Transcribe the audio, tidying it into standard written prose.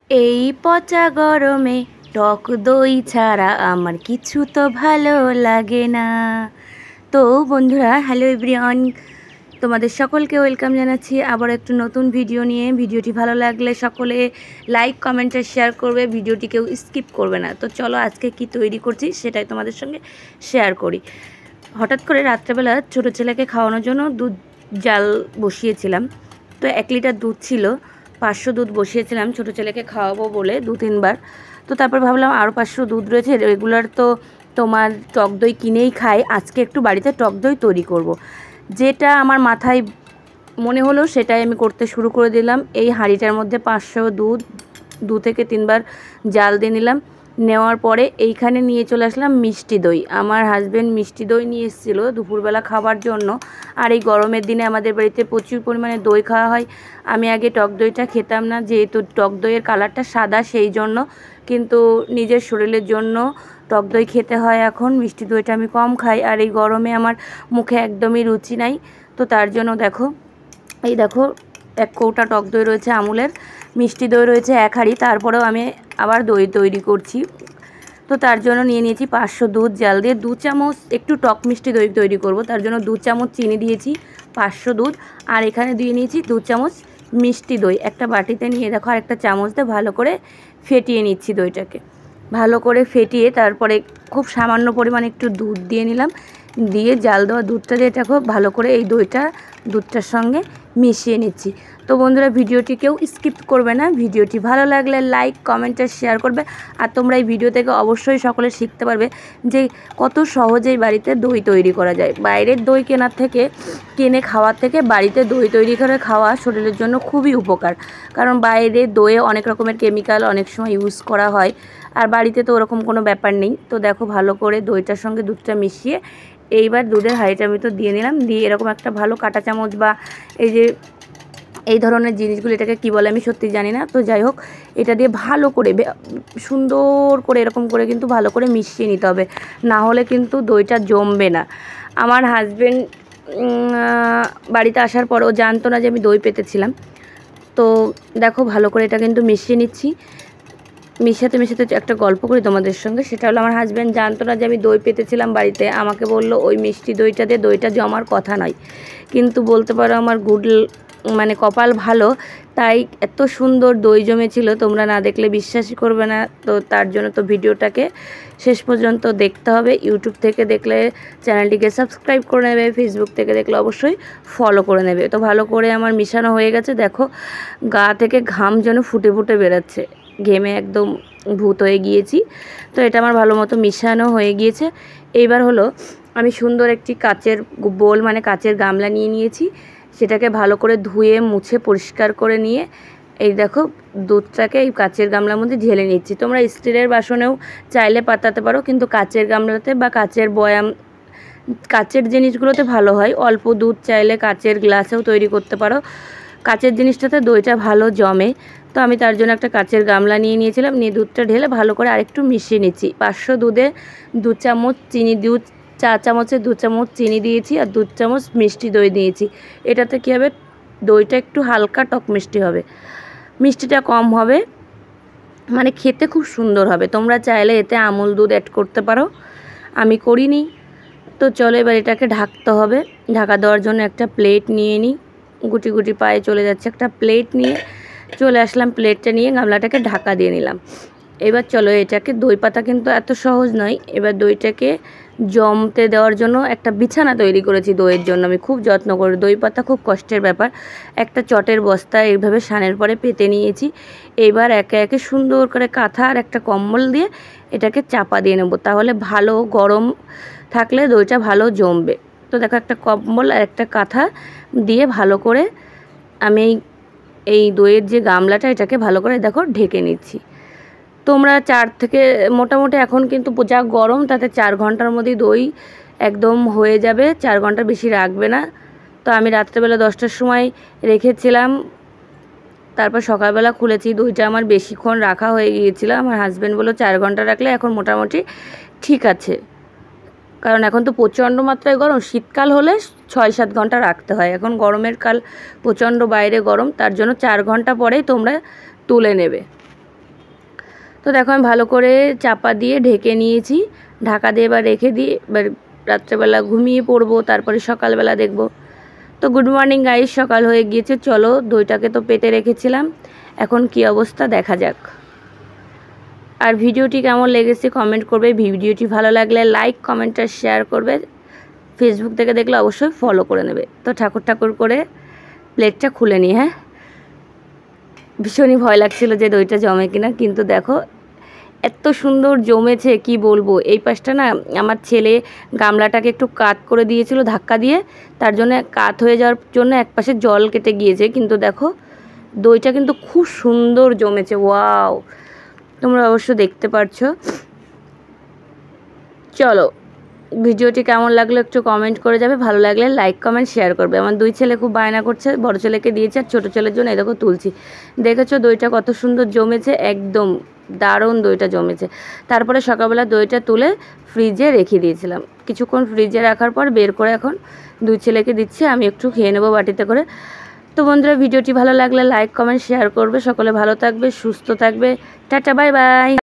এই পচা গরমে টক দই ছাড়া আমার কিছু তো ভালো লাগে না। তো বন্ধুরা, হ্যালো এভরিওয়ান, তোমাদের সকলকে ওয়েলকাম জানাচ্ছি আবার একটু নতুন ভিডিও নিয়ে। ভিডিওটি ভালো লাগলে সকলে লাইক কমেন্ট আর শেয়ার করবে, ভিডিওটি কেউ স্কিপ করবে না। তো চলো আজকে কি তৈরি করছি সেটাই তোমাদের সঙ্গে শেয়ার করি। হঠাৎ করে রাত্রেবেলা ছোটো ছেলেকে খাওয়ানোর জন্য দুধ জাল বসিয়েছিলাম। তো 1 লিটার দুধ ছিল, 500 দুধ বসিয়েছিলাম ছোটো ছেলেকে খাওয়াবো বলে 2-3 বার। তো তারপর ভাবলাম আরও 500 দুধ রয়েছে, রেগুলার তো তোমার টক দই কিনেই খাই, আজকে একটু বাড়িতে টক দই তৈরি করব। যেটা আমার মাথায় মনে হলো সেটাই আমি করতে শুরু করে দিলাম। এই হাঁড়িটার মধ্যে 500 দুধ 2 থেকে 3 বার জাল দিয়ে নিলাম। নেওয়ার পরে এইখানে নিয়ে চলে আসলাম মিষ্টি দই। আমার হাজব্যান্ড মিষ্টি দই নিয়ে এসেছিলো দুপুরবেলা খাবার জন্য। আর এই গরমের দিনে আমাদের বাড়িতে প্রচুর পরিমাণে দই খাওয়া হয়। আমি আগে টক দইটা খেতাম না, যেহেতু টক দইয়ের কালারটা সাদা সেই জন্য, কিন্তু নিজের শরীরের জন্য টক দই খেতে হয় এখন। মিষ্টি দইটা আমি কম খাই, আর এই গরমে আমার মুখে একদমই রুচি নাই। তো তার জন্য দেখো, এই দেখো 1 কৌটা টক দই রয়েছে আমুলের, মিষ্টি দই রয়েছে 1 হাঁড়ি, তারপরেও আমি আবার দই তৈরি করছি। তো তার জন্য নিয়ে নিয়েছি 500 দুধ জাল দিয়ে 2 চামচ একটু টক মিষ্টি দই তৈরি করব, তার জন্য 2 চামচ চিনি দিয়েছি, 500 দুধ, আর এখানে দিয়ে নিয়েছি 2 চামচ মিষ্টি দই। একটা বাটিতে নিয়ে দেখো আর একটা চামচ দিয়ে ভালো করে ফেটিয়ে নিচ্ছি দইটাকে। ভালো করে ফেটিয়ে তারপরে খুব সামান্য পরিমাণ একটু দুধ দিয়ে নিলাম, দিয়ে জাল দেওয়া দুধটা দিয়ে এটা খুব ভালো করে এই দইটা দুধটার সঙ্গে মিশিয়ে নিচ্ছি। তো বন্ধুরা, ভিডিওটি কেউ স্কিপ করবে না, ভিডিওটি ভালো লাগলে লাইক কমেন্ট আর শেয়ার করবে। আর তোমরা এই ভিডিও থেকে অবশ্যই সকলে শিখতে পারবে যে কত সহজেই বাড়িতে দই তৈরি করা যায়। বাইরের দই কেনার থেকে, কিনে খাওয়ার থেকে বাড়িতে দই তৈরি করে খাওয়া শরীরের জন্য খুবই উপকার। কারণ বাইরে দইয়ে অনেক রকমের কেমিক্যাল অনেক সময় ইউজ করা হয়, আর বাড়িতে তো ওরকম কোনো ব্যাপার নেই। তো দেখো ভালো করে দইটার সঙ্গে দুধটা মিশিয়ে এইবার দুধের হাঁড়িটার ভিতর দিয়ে নিলাম। দিয়ে এরকম একটা ভালো কাঁটা চামচ বা এই যে এই ধরনের জিনিসগুলো, এটাকে কী বলে আমি সত্যি জানি না, তো যাই হোক এটা দিয়ে ভালো করে সুন্দর করে এরকম করে কিন্তু ভালো করে মিশিয়ে নিতে হবে, না হলে কিন্তু দইটা জমবে না। আমার হাজব্যান্ড বাড়িতে আসার পর ও জানতো না যে আমি দই পেতেছিলাম। তো দেখো ভালো করে এটা কিন্তু মিশিয়ে নিচ্ছি। মিশাতে মিশাতে একটা গল্প করি তোমাদের সঙ্গে, সেটা হলো আমার হাজব্যান্ড জানতো না যে আমি দই পেতেছিলাম বাড়িতে। আমাকে বলল ওই মিষ্টি দইটা দিয়ে দইটা জমার কথা নয়, কিন্তু বলতে পারো আমার মানে কপাল ভালো, তাই এত সুন্দর দই জমেছিল, তোমরা না দেখলে বিশ্বাসই করবে না। তো তার জন্য তো ভিডিওটাকে শেষ পর্যন্ত দেখতে হবে। ইউটিউব থেকে দেখলে চ্যানেলটিকে সাবস্ক্রাইব করে নেবে, ফেসবুক থেকে দেখলে অবশ্যই ফলো করে নেবে। তো ভালো করে আমার মিশানো হয়ে গেছে, দেখো গা থেকে ঘাম যেন ফুটে ফুটে বেরোচ্ছে, ঘেমে একদম ভূত হয়ে গিয়েছি। তো এটা আমার ভালো মতো মিশানো হয়ে গিয়েছে। এইবার হলো আমি সুন্দর একটি কাচের বোল মানে কাচের গামলা নিয়ে নিয়েছি, সেটাকে ভালো করে ধুয়ে মুছে পরিষ্কার করে নিয়ে এই দেখো দুধটাকে এই কাচের গামলার মধ্যে ঢেলে নিচ্ছি। তোমরা স্টিলের বাসনেও চাইলে পাতাতে পারো, কিন্তু কাচের গামলাতে বা কাচের বয়াম, কাচের জিনিসগুলোতে ভালো হয়। অল্প দুধ চাইলে কাচের গ্লাসেও তৈরি করতে পারো, কাচের জিনিসটাতে দইটা ভালো জমে। তো আমি তার জন্য একটা কাচের গামলা নিয়ে নিয়েছিলাম, নিয়ে দুধটা ঢেলে ভালো করে আরেকটু মিশিয়ে নিচ্ছি। 500 দুধে 2 চামচ চিনি, 4 চামচে 2 চামচ চিনি দিয়েছি, আর 2 চামচ মিষ্টি দই দিয়েছি। এটাতে কী হবে, দইটা একটু হালকা টক মিষ্টি হবে, মিষ্টিটা কম হবে, মানে খেতে খুব সুন্দর হবে। তোমরা চাইলে এতে আমুল দুধ অ্যাড করতে পারো, আমি করিনি। তো চলো এবার এটাকে ঢাকতে হবে। ঢাকা দেওয়ার জন্য একটা প্লেট নিয়ে নিই, গুটি গুটি পায়ে চলে যাচ্ছে, একটা প্লেট নিয়ে চলে আসলাম। প্লেটটা নিয়ে গামলাটাকে ঢাকা দিয়ে নিলাম। এবার চলো এটাকে, দই পাতা কিন্তু এত সহজ নয়। এবার দইটাকে জমতে দেওয়ার জন্য একটা বিছানা তৈরি করেছি দইয়ের জন্য, আমি খুব যত্ন করি। দই পাতা খুব কষ্টের ব্যাপার। একটা চটের বস্তা এইভাবে সানের পরে পেতে নিয়েছি। এবার একে একে সুন্দর করে কাঁথা আর একটা কম্বল দিয়ে এটাকে চাপা দিয়ে নেব, তাহলে ভালো গরম থাকলে দইটা ভালো জমবে। তো দেখো একটা কম্বল আর একটা কাঁথা দিয়ে ভালো করে আমি এই দইয়ের যে গামলাটা এটাকে ভালো করে দেখো ঢেকে নিচ্ছি। তোমরা 4 থেকে মোটামুটি এখন কিন্তু যা গরম, তাতে 4 ঘন্টার মধ্যেই দই একদম হয়ে যাবে, 4 ঘন্টার বেশি রাখবে না। তো আমি রাত্রেবেলা 10টার সময় রেখেছিলাম, তারপর সকালবেলা খুলেছি। দইটা আমার বেশিক্ষণ রাখা হয়ে গিয়েছিলো, আমার হাজব্যান্ড বললো 4 ঘন্টা রাখলে এখন মোটামুটি ঠিক আছে, কারণ এখন তো প্রচণ্ড মাত্রায় গরম। শীতকাল হলে 6-7 ঘন্টা রাখতে হয়, এখন গরমের কাল, প্রচণ্ড বাইরে গরম, তার জন্য 4 ঘন্টা পরেই তোমরা তুলে নেবে। তো দেখো আমি ভালো করে চাপা দিয়ে ঢেকে নিয়েছি, ঢাকা দিয়ে এবার রেখে দিই। এবার রাত্রেবেলা ঘুমিয়ে পড়বো, তারপরে সকালবেলা দেখব। তো গুড মর্নিং গাইস, সকাল হয়ে গিয়েছে। চলো, দইটাকে তো পেতে রেখেছিলাম, এখন কি অবস্থা দেখা যাক। আর ভিডিওটি কেমন লেগেছে কমেন্ট করবে, ভিডিওটি ভালো লাগলে লাইক কমেন্ট আর শেয়ার করবে। ফেসবুক থেকে দেখলে অবশ্যই ফলো করে নেবে। তো ঠাকুর করে প্লেটটা খুলে নিই। হ্যাঁ, ভীষণই ভয় লাগছিল যে দইটা জমে কিনা, কিন্তু দেখো এত সুন্দর জমেছে কি বলবো। এই পাশটা না আমার ছেলে গামলাটাকে একটু কাত করে দিয়েছিল ধাক্কা দিয়ে, তার জন্য কাত হয়ে যাওয়ার জন্য এক পাশে জল কেটে গিয়েছে, কিন্তু দেখো দইটা কিন্তু খুব সুন্দর জমেছে। ওয়াও, তোমরা অবশ্য দেখতে পারছো। চলো, ভিডিওটি কেমন লাগলো একটু কমেন্ট করে যাবে, ভালো লাগলে লাইক কমেন্ট শেয়ার করবে। আমার দুই ছেলে খুব বায়না করছে, বড় ছেলেকে দিয়েছে আর ছোটো ছেলের জন্য এই দেখো তুলছি। দেখেছো দইটা কত সুন্দর জমেছে, একদম দারুণ দইটা জমেছে। তারপরে সকালবেলা দইটা তুলে ফ্রিজে রেখে দিয়েছিলাম, কিছুক্ষণ ফ্রিজে রাখার পর বের করে এখন দুই ছেলেকে দিচ্ছি, আমি একটু খেয়ে নেবো বাটিতে করে। তো বন্ধুরা, ভিডিওটি ভালো লাগলে লাইক কমেন্ট শেয়ার করবে। সকলে ভালো থাকবে, সুস্থ থাকবে। Tata, bye bye.